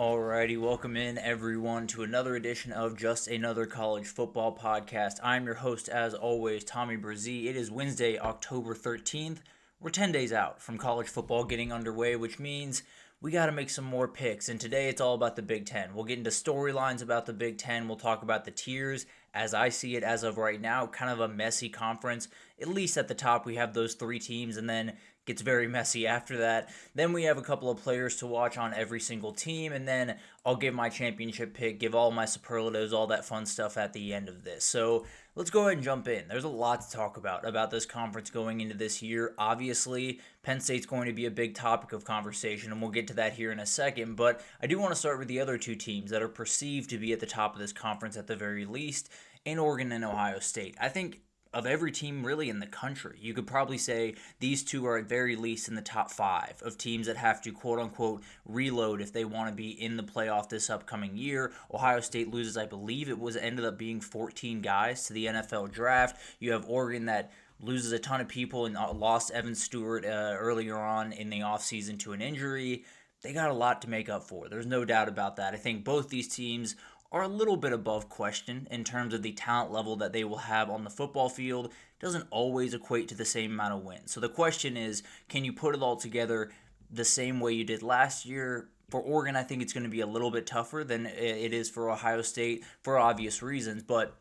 Alrighty, welcome in everyone to another edition of Just Another College Football Podcast. I'm your host, as always, Tommy Brzee. It is Wednesday, October 13th. We're 10 days out from college football getting underway, which means we got to make some more picks. And today it's all about the Big Ten. We'll get into storylines about the Big Ten. We'll talk about the tiers as I see it as of right now. Kind of a messy conference. At least at the top, we have those three teams, and then gets very messy after that. Then we have a couple of players to watch on every single team, and then I'll give my championship pick, give all my superlatives, all that fun stuff at the end of this. So let's go ahead and jump in. There's a lot to talk about this conference going into this year. Obviously, Penn State's going to be a big topic of conversation, and we'll get to that here in a second, but I do want to start with the other two teams that are perceived to be at the top of this conference at the very least, in Oregon and Ohio State. I think of every team really in the country, you could probably say these two are at very least in the top five of teams that have to quote-unquote reload if they want to be in the playoff this upcoming year. Ohio State loses, I believe ended up being 14 guys to the NFL draft. You have Oregon that loses a ton of people and lost Evan Stewart earlier on in the offseason to an injury. They got a lot to make up for. There's no doubt about that. I think both these teams are a little bit above question in terms of the talent level that they will have on the football field. Doesn't always equate to the same amount of wins. So the question is, can you put it all together the same way you did last year? For Oregon, I think it's going to be a little bit tougher than it is for Ohio State for obvious reasons, but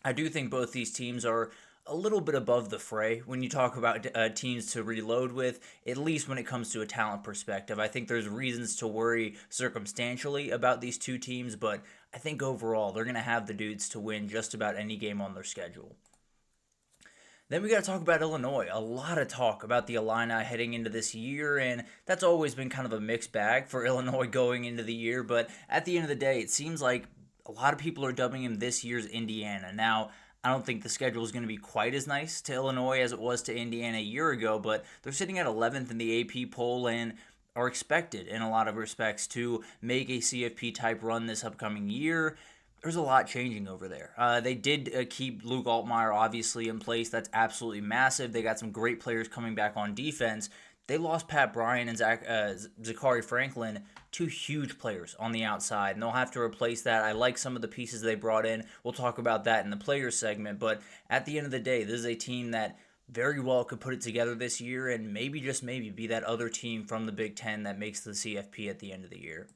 I do think both these teams are a little bit above the fray when you talk about teams to reload with, at least when it comes to a talent perspective. I think there's reasons to worry circumstantially about these two teams, but I think overall they're going to have the dudes to win just about any game on their schedule. Then we got to talk about Illinois. A lot of talk about the Illini heading into this year, and that's always been kind of a mixed bag for Illinois going into the year, but at the end of the day, it seems like a lot of people are dubbing him this year's Indiana. Now, I don't think the schedule is going to be quite as nice to Illinois as it was to Indiana a year ago, but they're sitting at 11th in the AP poll and are expected in a lot of respects to make a CFP type run this upcoming year. There's a lot changing over there. They did keep Luke Altmaier obviously in place. That's absolutely massive. They got some great players coming back on defense. They lost Pat Bryant and Zachary Franklin, two huge players on the outside, and they'll have to replace that. I like some of the pieces they brought in. We'll talk about that in the players segment, but at the end of the day, this is a team that very well could put it together this year and maybe, just maybe, be that other team from the Big Ten that makes the CFP at the end of the year.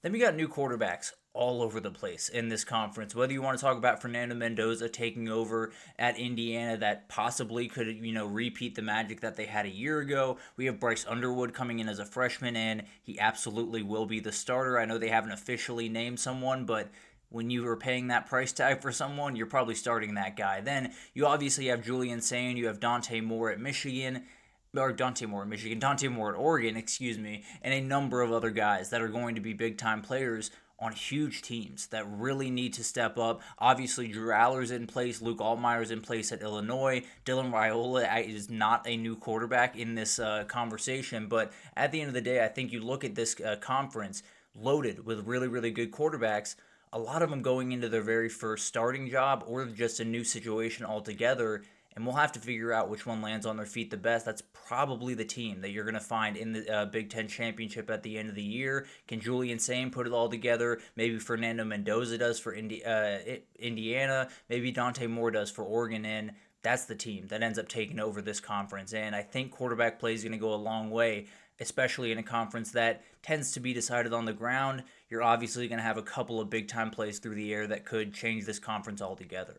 Then we got new quarterbacks all over the place in this conference. Whether you want to talk about Fernando Mendoza taking over at Indiana, that possibly could, repeat the magic that they had a year ago. We have Bryce Underwood coming in as a freshman, and he absolutely will be the starter. I know they haven't officially named someone, but when you are paying that price tag for someone, you're probably starting that guy. Then you obviously have Julian Sain, you have Dante Moore at Michigan, Dante Moore at Oregon, and a number of other guys that are going to be big-time players on huge teams that really need to step up. Obviously, Drew Allar's in place. Luke Altmaier's in place at Illinois. Dylan Raiola is not a new quarterback in this conversation, but at the end of the day, I think you look at this conference loaded with really, really good quarterbacks, a lot of them going into their very first starting job or just a new situation altogether, and we'll have to figure out which one lands on their feet the best. That's probably the team that you're going to find in the Big Ten Championship at the end of the year. Can Julian Sain put it all together? Maybe Fernando Mendoza does for Indiana. Maybe Dante Moore does for Oregon, and that's the team that ends up taking over this conference. And I think quarterback play is going to go a long way, especially in a conference that tends to be decided on the ground. You're obviously going to have a couple of big-time plays through the air that could change this conference altogether.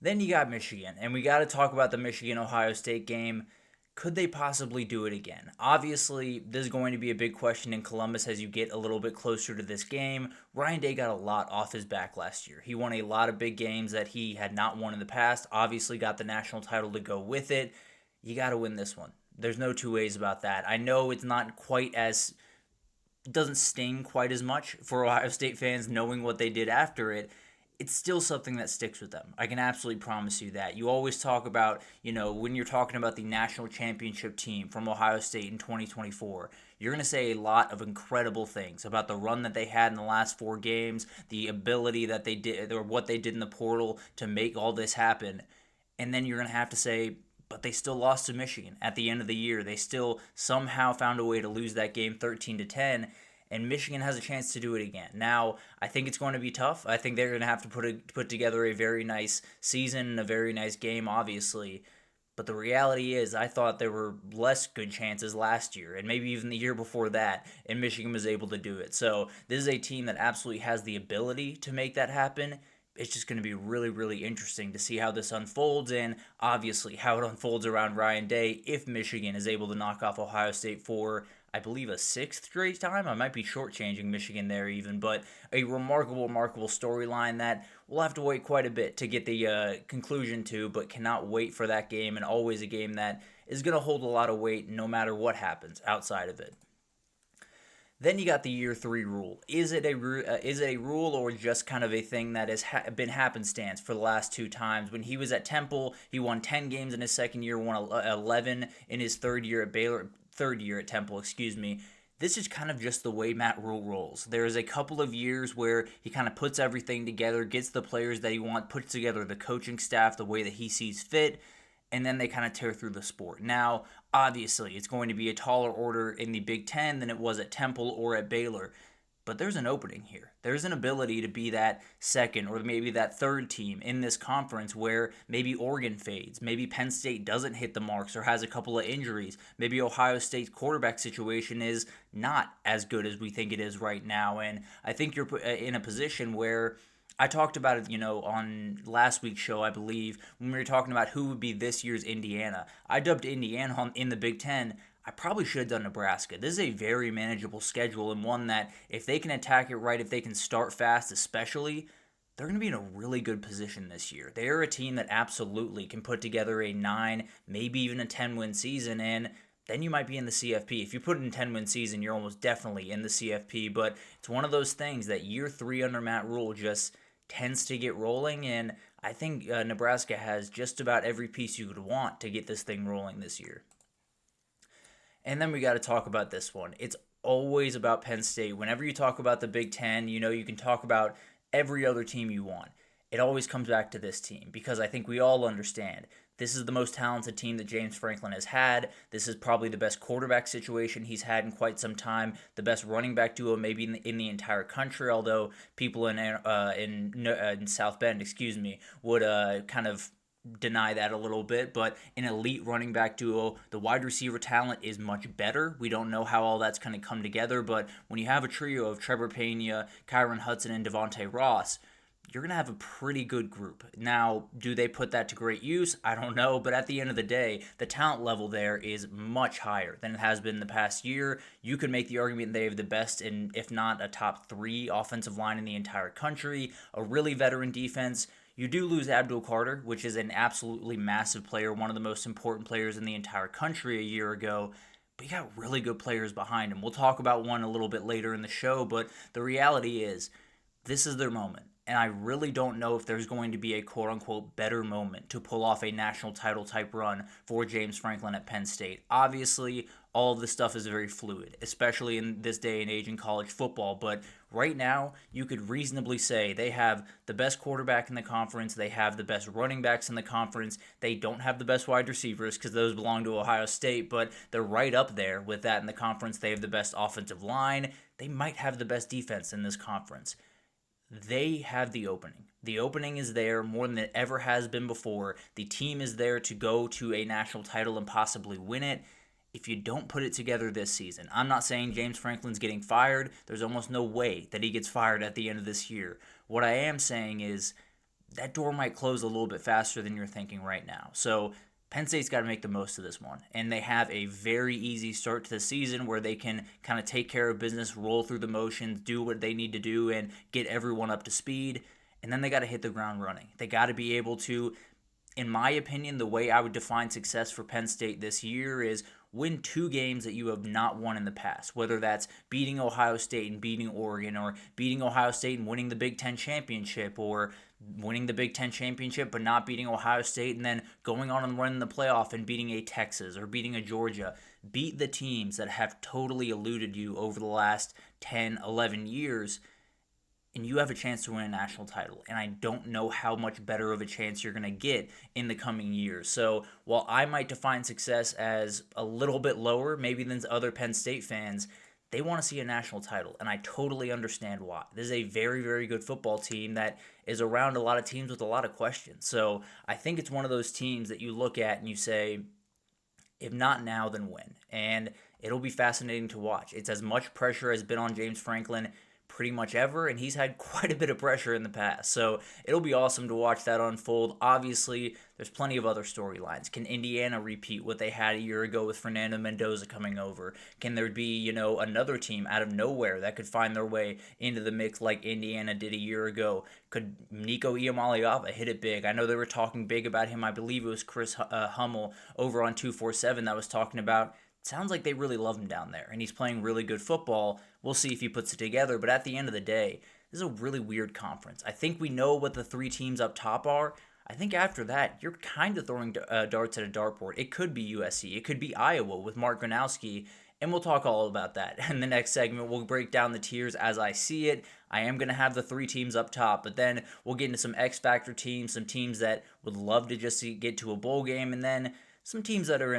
Then you got Michigan, and we got to talk about the Michigan-Ohio State game. Could they possibly do it again? Obviously, this is going to be a big question in Columbus as you get a little bit closer to this game. Ryan Day got a lot off his back last year. He won a lot of big games that he had not won in the past. Obviously got the national title to go with it. You got to win this one. There's no two ways about that. I know it's not quite as... It doesn't sting quite as much for Ohio State fans knowing what they did after it. It's still something that sticks with them. I can absolutely promise you that. You always talk about, when you're talking about the national championship team from Ohio State in 2024, you're going to say a lot of incredible things about the run that they had in the last 4 games, the ability that they did, or what they did in the portal to make all this happen. And then you're going to have to say, but they still lost to Michigan at the end of the year. They still somehow found a way to lose that game 13-10. and Michigan has a chance to do it again. Now, I think it's going to be tough. I think they're going to have to put together a very nice season and a very nice game, obviously. But the reality is, I thought there were less good chances last year, and maybe even the year before that, and Michigan was able to do it. So this is a team that absolutely has the ability to make that happen. It's just going to be really, really interesting to see how this unfolds, and obviously how it unfolds around Ryan Day if Michigan is able to knock off Ohio State for, I believe, a sixth straight time. I might be shortchanging Michigan there even, but a remarkable storyline that we'll have to wait quite a bit to get the conclusion to, but cannot wait for that game, and always a game that is going to hold a lot of weight no matter what happens outside of it. Then you got the year 3 rule. Is it a rule or just kind of a thing that has been happenstance for the last 2 times? When he was at Temple, he won 10 games in his second year, won 11 in his third year at Temple, excuse me. This is kind of just the way Matt Rule rolls. There's a couple of years where he kind of puts everything together, gets the players that he wants, puts together the coaching staff the way that he sees fit, and then they kind of tear through the sport. Now, obviously, it's going to be a taller order in the Big Ten than it was at Temple or at Baylor, but there's an opening here. There's an ability to be that second or maybe that third team in this conference where maybe Oregon fades, maybe Penn State doesn't hit the marks or has a couple of injuries, maybe Ohio State's quarterback situation is not as good as we think it is right now, and I think you're in a position where I talked about it, on last week's show, I believe, when we were talking about who would be this year's Indiana. I dubbed Indiana in the Big Ten. I probably should have done Nebraska. This is a very manageable schedule, and one that if they can attack it right, if they can start fast especially, they're going to be in a really good position this year. They're a team that absolutely can put together a 9, maybe even a 10-win season, and then you might be in the CFP. If you put in a 10-win season, you're almost definitely in the CFP, but it's one of those things that year 3 under Matt Rule just tends to get rolling, and I think Nebraska has just about every piece you could want to get this thing rolling this year. And then we got to talk about this one. It's always about Penn State. Whenever you talk about the Big Ten, you can talk about every other team you want. It always comes back to this team because I think we all understand this is the most talented team that James Franklin has had. This is probably the best quarterback situation he's had in quite some time. The best running back duo maybe in the entire country, although people in South Bend, would kind of deny that a little bit, but an elite running back duo. The wide receiver talent is much better. We don't know how all that's going to come together, but when you have a trio of Trevor Pena, Kyron Hudson, and Devontae Ross, you're going to have a pretty good group. Now, do they put that to great use? I don't know, but at the end of the day, the talent level there is much higher than it has been in the past year. You could make the argument they have the best, and if not a top 3 offensive line in the entire country, a really veteran defense. You do lose Abdul Carter, which is an absolutely massive player, one of the most important players in the entire country a year ago, but you got really good players behind him. We'll talk about one a little bit later in the show, but the reality is this is their moment. And I really don't know if there's going to be a quote-unquote better moment to pull off a national title type run for James Franklin at Penn State. Obviously, all of this stuff is very fluid, especially in this day and age in college football. But right now, you could reasonably say they have the best quarterback in the conference. They have the best running backs in the conference. They don't have the best wide receivers because those belong to Ohio State, but they're right up there with that in the conference. They have the best offensive line. They might have the best defense in this conference. They have the opening. The opening is there more than it ever has been before. The team is there to go to a national title and possibly win it. If you don't put it together this season, I'm not saying James Franklin's getting fired. There's almost no way that he gets fired at the end of this year. What I am saying is that door might close a little bit faster than you're thinking right now. So Penn State's got to make the most of this one, and they have a very easy start to the season where they can kind of take care of business, roll through the motions, do what they need to do, and get everyone up to speed, and then they got to hit the ground running. They got to be able to, in my opinion, the way I would define success for Penn State this year is win 2 games that you have not won in the past, whether that's beating Ohio State and beating Oregon, or beating Ohio State and winning the Big Ten championship, or winning the Big Ten championship but not beating Ohio State and then going on and running the playoff and beating a Texas or beating a Georgia. Beat the teams that have totally eluded you over the last 10, 11 years, and you have a chance to win a national title. And I don't know how much better of a chance you're going to get in the coming years. So while I might define success as a little bit lower maybe than other Penn State fans, they want to see a national title, and I totally understand why. This is a very, very good football team that is around a lot of teams with a lot of questions. So I think it's one of those teams that you look at and you say, if not now, then when? And it'll be fascinating to watch. It's as much pressure as been on James Franklin pretty much ever, and he's had quite a bit of pressure in the past. So it'll be awesome to watch that unfold. Obviously, there's plenty of other storylines. Can Indiana repeat what they had a year ago with Fernando Mendoza coming over? Can there be, another team out of nowhere that could find their way into the mix like Indiana did a year ago? Could Nico Iamaleava hit it big? I know they were talking big about him. I believe it was Chris Hummel over on 247 that was talking about. Sounds like they really love him down there, and he's playing really good football. We'll see if he puts it together, but at the end of the day, this is a really weird conference. I think we know what the three teams up top are. I think after that, you're kind of throwing darts at a dartboard. It could be USC. It could be Iowa with Mark Gronowski, and we'll talk all about that. In the next segment, we'll break down the tiers as I see it. I am going to have the three teams up top, but then we'll get into some X-Factor teams, some teams that would love to just get to a bowl game, and then some teams that are